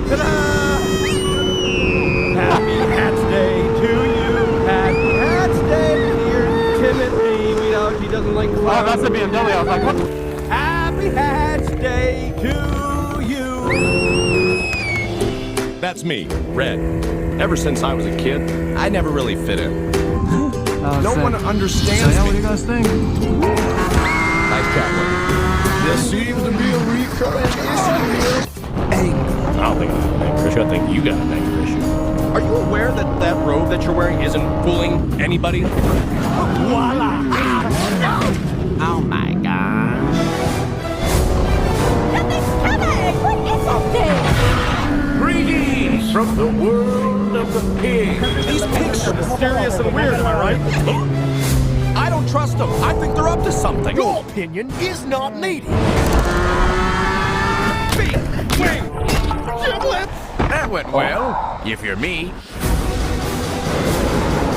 Ta-da! Happy Hats Day to you. Happy Hats Day, dear Timothy. We know he doesn't like clowns. Oh, that's a BMW. I was like, what? Happy Hats Day to you. That's me, Red. Ever since I was a kid, I never really fit in. No one understands So, me. what do you guys think? Nice chat, There seems to be a recurring issue here. I don't think it's an anger issue. I think you got an anger issue. Are you aware that that robe that you're wearing isn't fooling anybody? Voila! Oh my god. Greetings from the world of the pig. These pigs are mysterious and weird, am I right? I don't trust them. I think they're up to something. Your opinion is not needed. That went well, if you're me.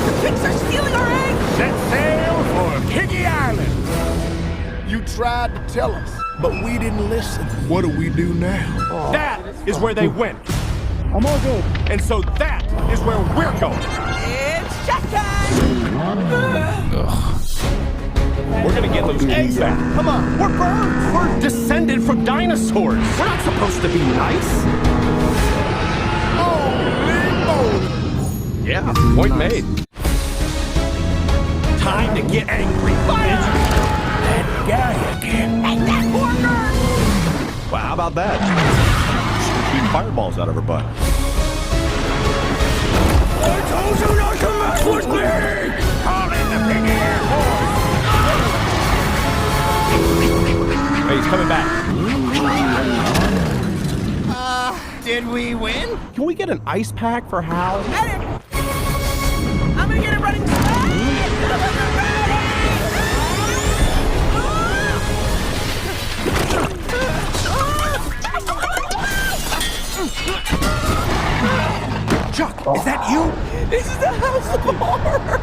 The pigs are stealing our eggs! Set sail for Piggy Island. You tried to tell us, but we didn't listen. What do we do now? That is where they went. I'm all good. And so that is where we're going. It's shotgun! We're gonna get those eggs back. Come on, we're birds. We're descended from dinosaurs. We're not supposed to be nice. Yeah, point made. Time to get angry. Fire! That guy again. And that poor girl! Well, how about that? Shoot fireballs out of her butt. I told you not to mess with me! Call in the Piggy Air Force! Hey, he's coming back. Did we win? Can we get an ice pack for Hal? Medic! I'm gonna get it running Chuck, is that you? This is the house of horror!